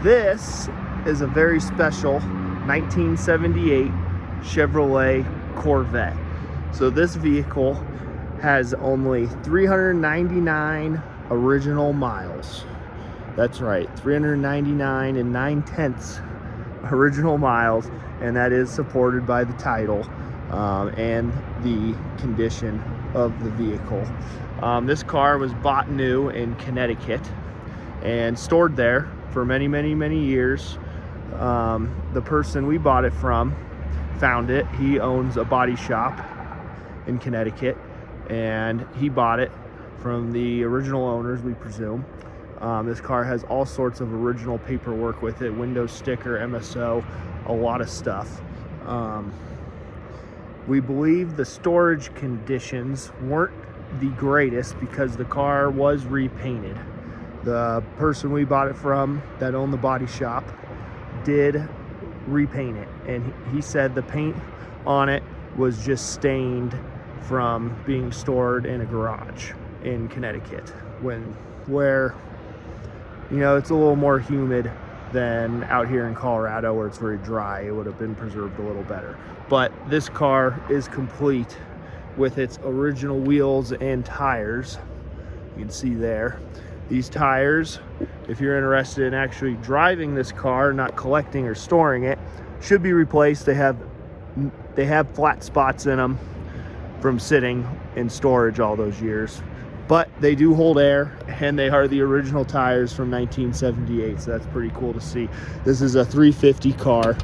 This is a very special 1978 Chevrolet Corvette. So this vehicle has only 399 original miles. That's right, 399 and 9/10 original miles, and that is supported by the title and the condition of the vehicle. This car was bought new in Connecticut and stored there for many years. The person we bought it from found it. He owns a body shop in Connecticut, and he bought it from the original owners, we presume. This car has all sorts of original paperwork with it, window sticker, MSO, a lot of stuff. We believe the storage conditions weren't the greatest because the car was repainted. The person we bought it from that owned the body shop did repaint it, and he said the paint on it was just stained from being stored in a garage in Connecticut, where you know, it's a little more humid than out here in Colorado where it's very dry. It would have been preserved a little better. But this car is complete with its original wheels and tires. You can see there. These tires, if you're interested in actually driving this car, not collecting or storing it, should be replaced. They have flat spots in them from sitting in storage all those years. But they do hold air, and they are the original tires from 1978, so that's pretty cool to see. This is a 350 car,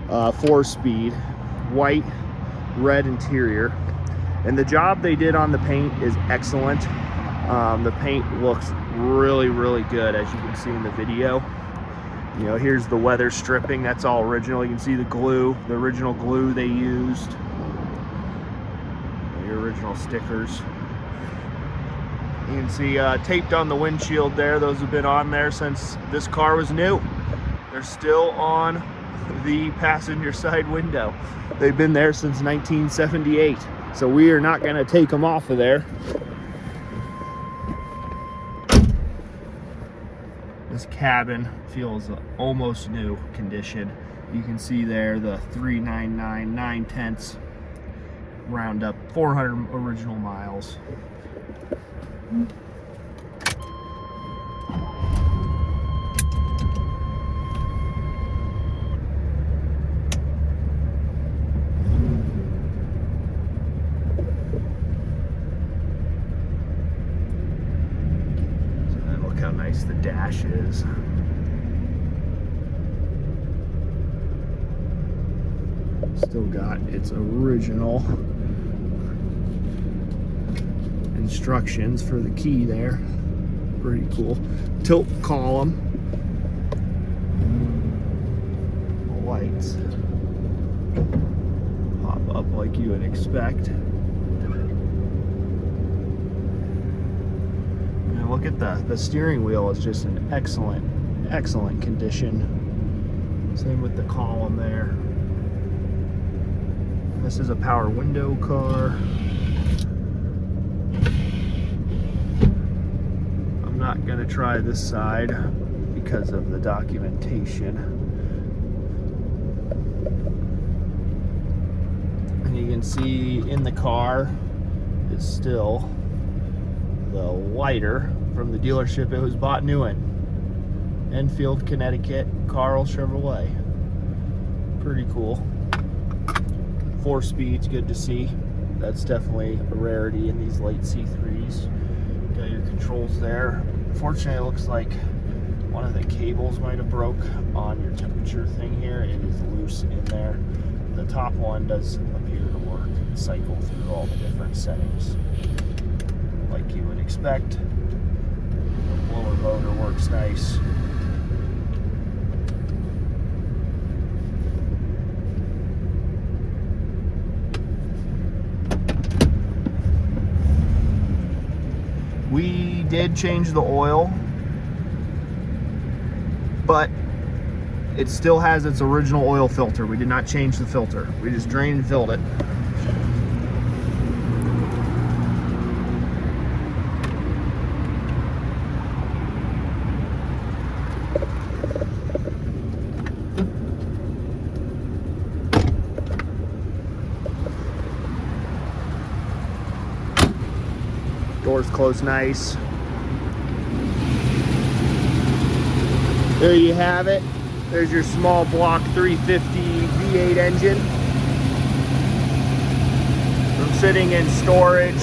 4-speed, white, red interior. And the job they did on the paint is excellent. The paint looks really good, as you can see in the video. You know, here's the weather stripping. That's all original. You can see the glue, the original glue they used. The original stickers. You can see taped on the windshield there. Those have been on there since this car was new. They're still on the passenger side window. They've been there since 1978. So we are not going to take them off of there. This cabin feels almost new condition. You can see there the 399 9/10 round up 400 original miles. Look how nice the dash is. Still got its original instructions for the key there. Pretty cool. Tilt column. The lights pop up like you would expect. And look at the steering wheel is just in excellent condition. Same with the column there. This is a power window car. I'm not going to try this side because of the documentation. And you can see in the car is still the lighter from the dealership it was bought new in. Enfield, Connecticut, Carl Chevrolet. Pretty cool. 4 speeds, good to see. That's definitely a rarity in these late C3s. Got your controls there. Unfortunately, it looks like one of the cables might have broke on your temperature thing here. It is loose in there. The top one does appear to work and cycle through all the different settings like you would expect. The blower motor works nice. We did change the oil, but it still has its original oil filter. We did not change the filter. We just drained and filled it. Doors close nice. There you have it. There's your small block 350 V8 engine. I'm sitting in storage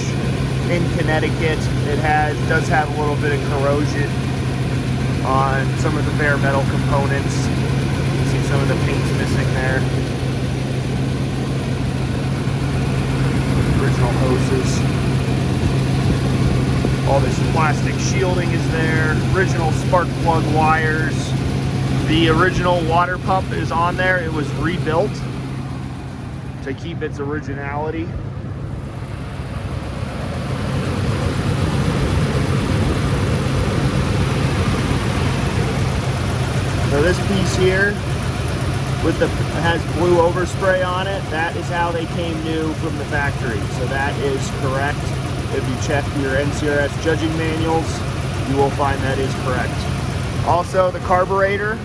in Connecticut. It does have a little bit of corrosion on some of the bare metal components. You see some of the paint's missing there. Original hoses. All this plastic shielding is there. Original spark plug wires. The original water pump is on there. It was rebuilt to keep its originality. So this piece here has blue overspray on it. That is how they came new from the factory. So that is correct. If you check your NCRS judging manuals, you will find that is correct. Also, the carburetor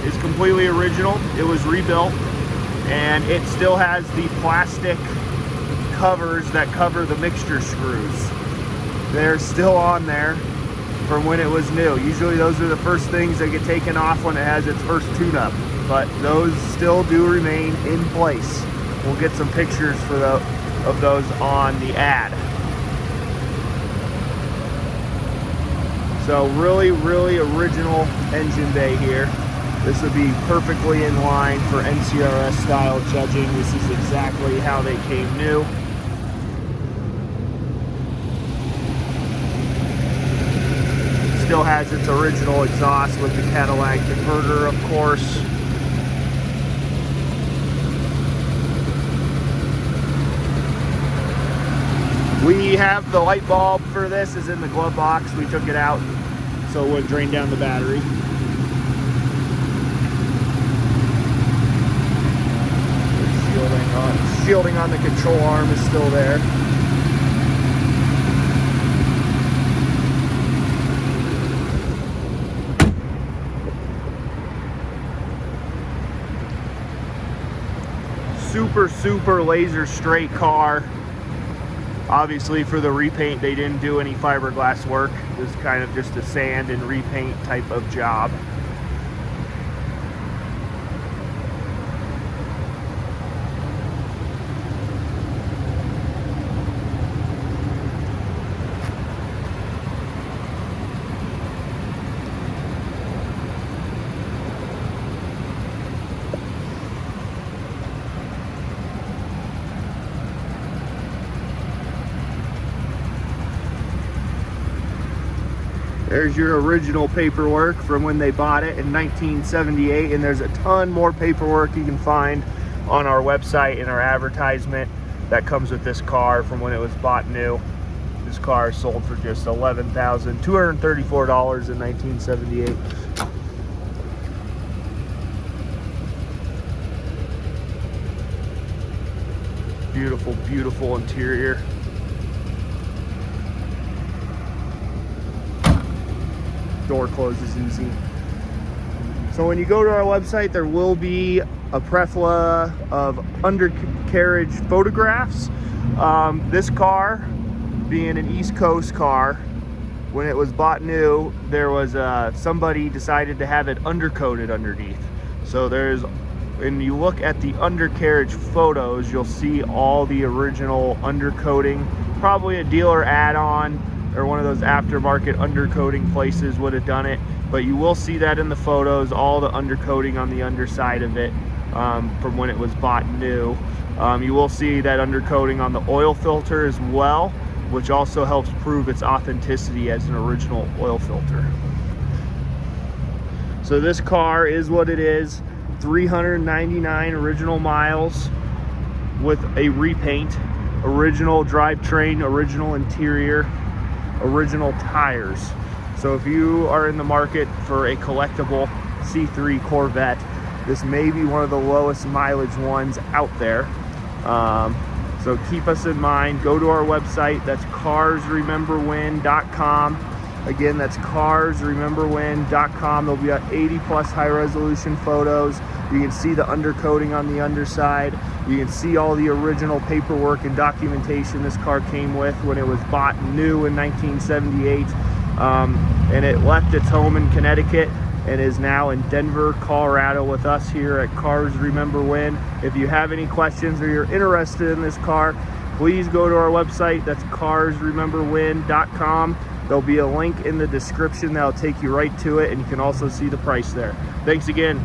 is completely original. It was rebuilt, and it still has the plastic covers that cover the mixture screws. They're still on there from when it was new. Usually those are the first things that get taken off when it has its first tune-up, but those still do remain in place. We'll get some pictures of those on the ad. So really original engine bay here. This would be perfectly in line for NCRS style judging. This is exactly how they came new. Still has its original exhaust with the Cadillac converter, of course. We have the light bulb for this is in the glove box. We took it out so it would drain down the battery. Shielding on the control arm is still there. Super laser straight car. Obviously for the repaint they didn't do any fiberglass work. It was kind of just a sand and repaint type of job. There's your original paperwork from when they bought it in 1978, and there's a ton more paperwork you can find on our website in our advertisement that comes with this car from when it was bought new. This car sold for just $11,234 in 1978. Beautiful interior. Door closes easy. So when you go to our website, there will be a plethora of undercarriage photographs. This car, being an East Coast car, when it was bought new, there was somebody decided to have it undercoated underneath. So when you look at the undercarriage photos, you'll see all the original undercoating, probably a dealer add-on or one of those aftermarket undercoating places would have done it, but you will see that in the photos, all the undercoating on the underside of it from when it was bought new. You will see that undercoating on the oil filter as well, which also helps prove its authenticity as an original oil filter. So this car is what it is, 399 original miles with a repaint, original drivetrain, original interior, original tires. So if you are in the market for a collectible C3 Corvette, this may be one of the lowest mileage ones out there. So keep us in mind. Go to our website. That's carsrememberwhen.com. Again, that's carsrememberwhen.com. There'll be 80 plus high resolution photos. You can see the undercoating on the underside. You can see all the original paperwork and documentation this car came with when it was bought new in 1978. And it left its home in Connecticut and is now in Denver, Colorado with us here at Cars Remember When. If you have any questions or you're interested in this car, please go to our website. That's carsrememberwhen.com. There'll be a link in the description that'll take you right to it, and you can also see the price there. Thanks again.